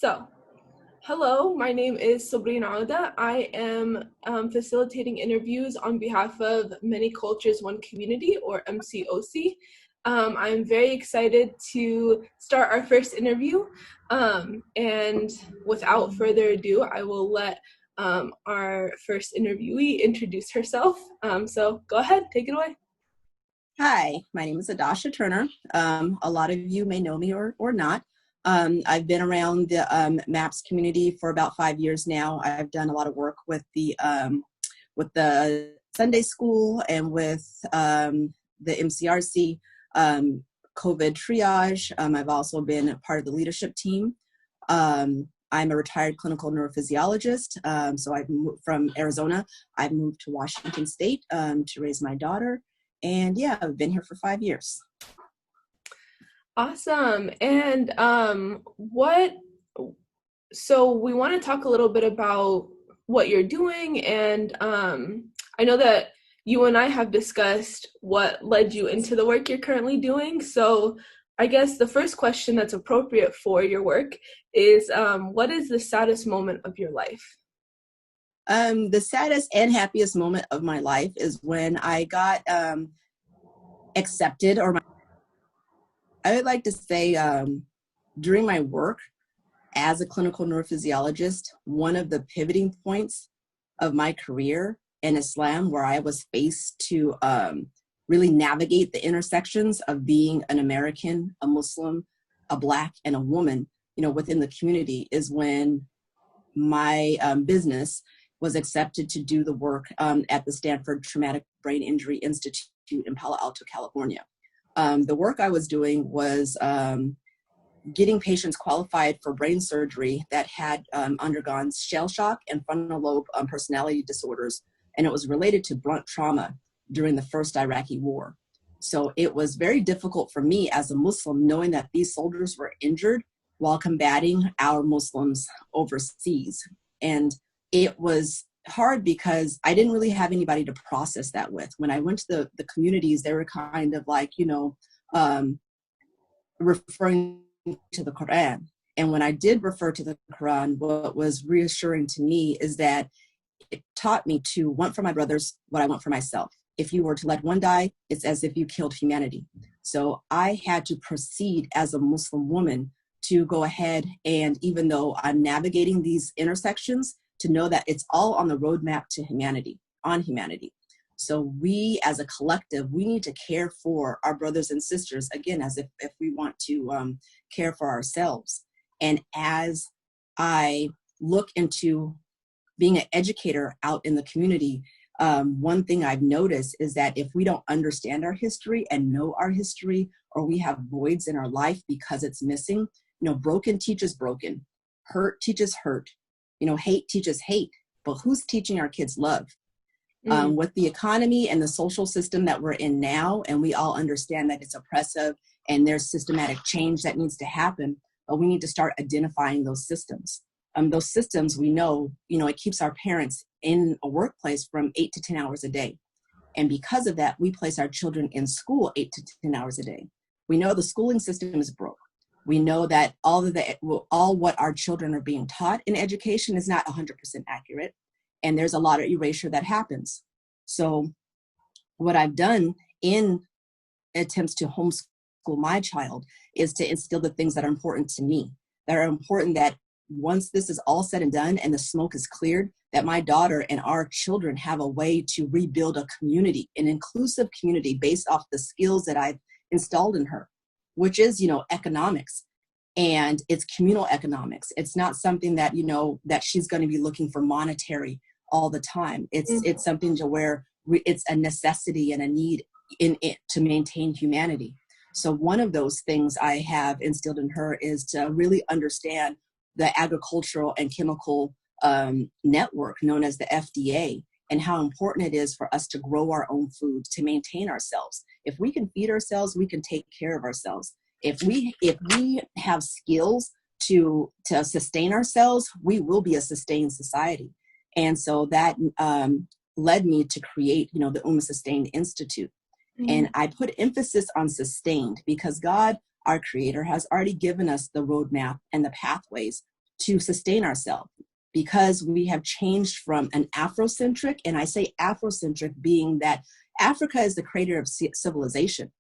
So, hello, my name is Sabrina Auda. I am facilitating interviews on behalf of Many Cultures, One Community, or MCOC. I'm very excited to start our first interview. And without further ado, I will let our first interviewee introduce herself. So go ahead, take it away. Hi, my name is Adasha Turner. A lot of you may know me or not. I've been around the MAPS community for about 5 years now. I've done a lot of work with the Sunday school and with the MCRC COVID triage. I've also been a part of the leadership team. I'm a retired clinical neurophysiologist. So I've moved from Arizona. I've moved to Washington State to raise my daughter. And yeah, I've been here for 5 years. Awesome. And so we want to talk a little bit about what you're doing. And I know that you and I have discussed what led you into the work you're currently doing. So I guess the first question that's appropriate for your work is, what is the saddest moment of your life? The saddest and happiest moment of my life is when I got accepted, I would like to say during my work as a clinical neurophysiologist, one of the pivoting points of my career in Islam, where I was faced to really navigate the intersections of being an American, a Muslim, a Black, and a woman, within the community, is when my business was accepted to do the work at the Stanford Traumatic Brain Injury Institute in Palo Alto, California. The work I was doing was getting patients qualified for brain surgery that had undergone shell shock and frontal lobe personality disorders, and it was related to blunt trauma during the first Iraqi war. So it was very difficult for me as a Muslim, knowing that these soldiers were injured while combating our Muslims overseas. And it was hard because I didn't really have anybody to process that with. When I went to the communities, they were kind of like, referring to the Quran. And when I did refer to the Quran, what was reassuring to me is that it taught me to want for my brothers what I want for myself. If you were to let one die, it's as if you killed humanity. So I had to proceed as a Muslim woman to go ahead, and even though I'm navigating these intersections, to know that it's all on the roadmap to humanity, on humanity. So we as a collective, we need to care for our brothers and sisters, again, as if we want to care for ourselves. And as I look into being an educator out in the community, one thing I've noticed is that if we don't understand our history and know our history, or we have voids in our life because it's missing, broken teaches broken, hurt teaches hurt, hate teaches hate, but who's teaching our kids love? With the economy and the social system that we're in now, and we all understand that it's oppressive and there's systematic change that needs to happen, but we need to start identifying those systems. Those systems, we know, it keeps our parents in a workplace from 8 to 10 hours a day. And because of that, we place our children in school 8 to 10 hours a day. We know the schooling system is broke. We know that all what our children are being taught in education is not 100% accurate. And there's a lot of erasure that happens. So what I've done in attempts to homeschool my child is to instill the things that are important to me, that are important, that once this is all said and done and the smoke is cleared, that my daughter and our children have a way to rebuild a community, an inclusive community based off the skills that I've installed in her, which is, economics. And it's communal economics. It's not something that, that she's going to be looking for monetary all the time. It's something to where it's a necessity and a need in it to maintain humanity. So one of those things I have instilled in her is to really understand the agricultural and chemical network known as the FDA, and how important it is for us to grow our own food, to maintain ourselves. If we can feed ourselves, we can take care of ourselves. If we have skills to sustain ourselves, we will be a sustained society. And so that led me to create, the Sustained Institute. Mm-hmm. And I put emphasis on sustained because God, our creator, has already given us the roadmap and the pathways to sustain ourselves, because we have changed from an Afrocentric, and I say Afrocentric being that Africa is the creator of civilization.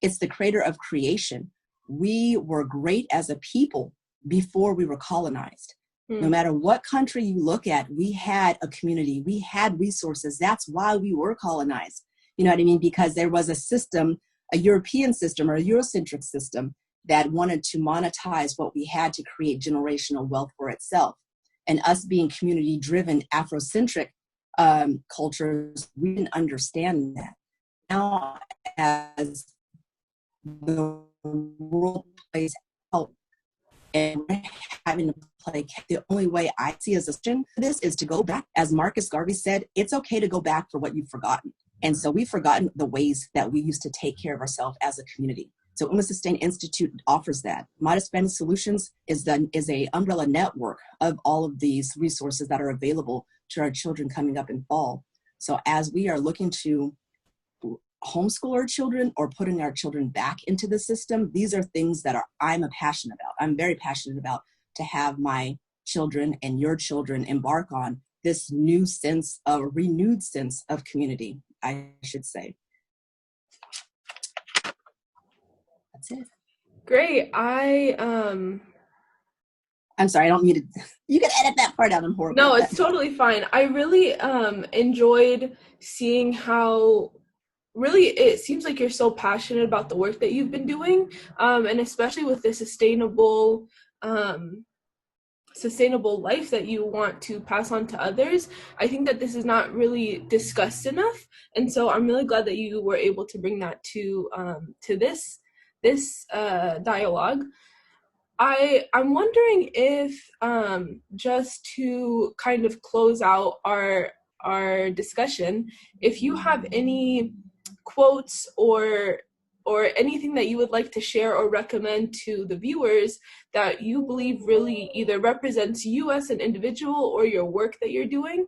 It's the creator of creation. We were great as a people before we were colonized. No matter what country you look at, we had a community, we had resources. That's why we were colonized. You know what I mean? Because there was a system, a European system or a Eurocentric system that wanted to monetize what we had to create generational wealth for itself. And us being community-driven Afrocentric cultures, we didn't understand that. Now, as the world plays out and we're having to play, the only way I see as a solution for this is to go back. As Marcus Garvey said, it's okay to go back for what you've forgotten. And so we've forgotten the ways that we used to take care of ourselves as a community. So Uma Sustain Institute offers that. Modest Family Solutions is a umbrella network of all of these resources that are available to our children coming up in fall. So as we are looking to homeschool our children or putting our children back into the system, these are things that I'm passionate about. I'm very passionate about to have my children and your children embark on this new sense of, renewed sense of community, I should say. That's it. Great. I'm sorry, I don't need to, you can edit that part out. I'm horrible. No, it's totally fine. I really enjoyed seeing how really it seems like you're so passionate about the work that you've been doing, and especially with the sustainable life that you want to pass on to others. I think that this is not really discussed enough, and so I'm really glad that you were able to bring that to this dialogue. I'm wondering if just to kind of close out our discussion, if you have any quotes or anything that you would like to share or recommend to the viewers that you believe really either represents you as an individual or your work that you're doing.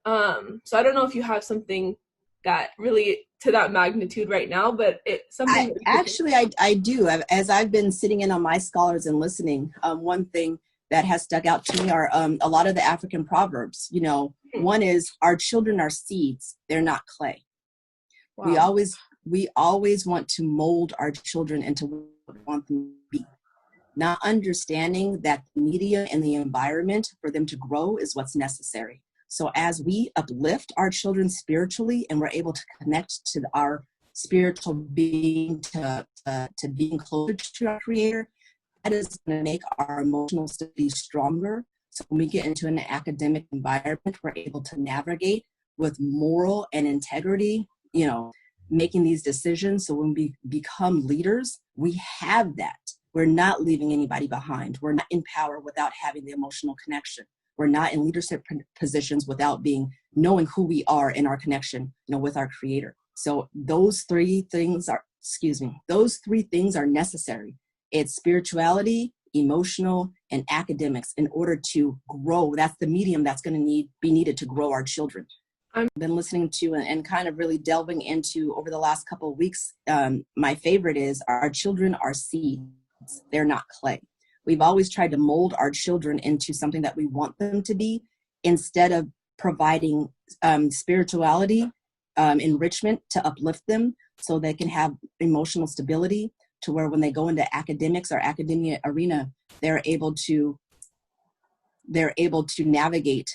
So I don't know if you have something that really to that magnitude right now, but it's something. I do. As I've been sitting in on my scholars and listening, one thing that has stuck out to me are a lot of the African proverbs. You know, one is, our children are seeds, they're not clay. Wow. We always want to mold our children into what we want them to be, not understanding that the media and the environment for them to grow is what's necessary. So as we uplift our children spiritually and we're able to connect to our spiritual being, to being closer to our Creator, that is going to make our emotional stability stronger. So when we get into an academic environment, we're able to navigate with moral and integrity, you know, making these decisions. So when we become leaders, we have that. We're not leaving anybody behind. We're not in power without having the emotional connection. We're not in leadership positions without knowing who we are in our connection, you know, with our Creator. So those three things are necessary. It's spirituality, emotional, and academics in order to grow. That's the medium that's going to be needed to grow our children. I've been listening to and kind of really delving into over the last couple of weeks. My favorite is, our children are seeds, they're not clay. We've always tried to mold our children into something that we want them to be, instead of providing spirituality, enrichment to uplift them so they can have emotional stability, to where when they go into academics or academia arena, they're able to navigate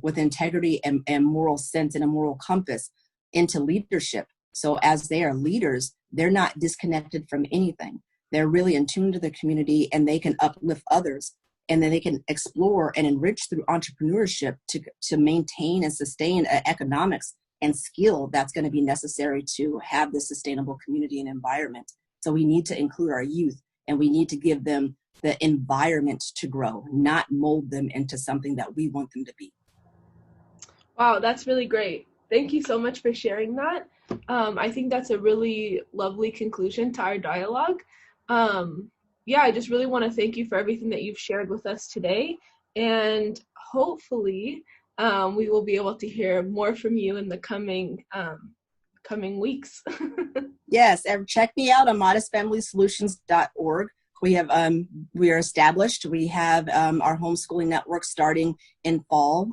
with integrity and moral sense and a moral compass into leadership. So as they are leaders, they're not disconnected from anything. They're really in tune to the community, and they can uplift others, and then they can explore and enrich through entrepreneurship to maintain and sustain economics and skill that's going to be necessary to have this sustainable community and environment. So we need to include our youth, and we need to give them the environment to grow, not mold them into something that we want them to be. Wow, that's really great. Thank you so much for sharing that. I think that's a really lovely conclusion to our dialogue. I just really want to thank you for everything that you've shared with us today, and hopefully we will be able to hear more from you in the coming weeks. Yes, and check me out on modestfamilysolutions.org. We have we are established. We have our homeschooling network starting in fall.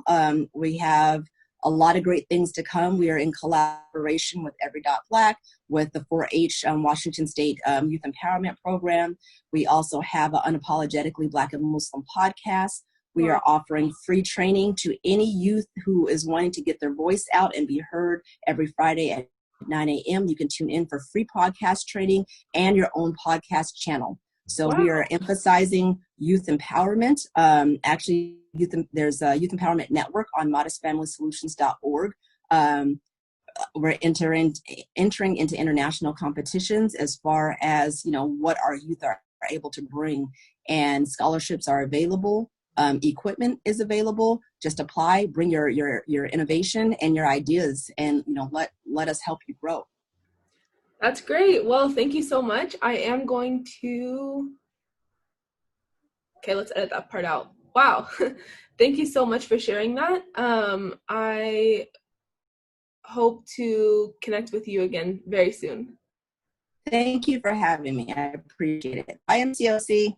We have a lot of great things to come. We are in collaboration with Every Dot Black, with the 4-H Washington State Youth Empowerment Program. We also have an Unapologetically Black and Muslim podcast. We are offering free training to any youth who is wanting to get their voice out and be heard every Friday at 9 a.m. You can tune in for free podcast training and your own podcast channel. So we are emphasizing youth empowerment. Actually, there's a Youth Empowerment Network on modestfamilysolutions.org. We're entering into international competitions as far as, what our youth are able to bring, and scholarships are available. Equipment is available. Just apply, bring your innovation and your ideas, and let us help you grow. That's great. Well, thank you so much. I am going to, okay, let's edit that part out. Wow. Thank you so much for sharing that. I hope to connect with you again very soon. Thank you for having me. I appreciate it. Bye, MCOC.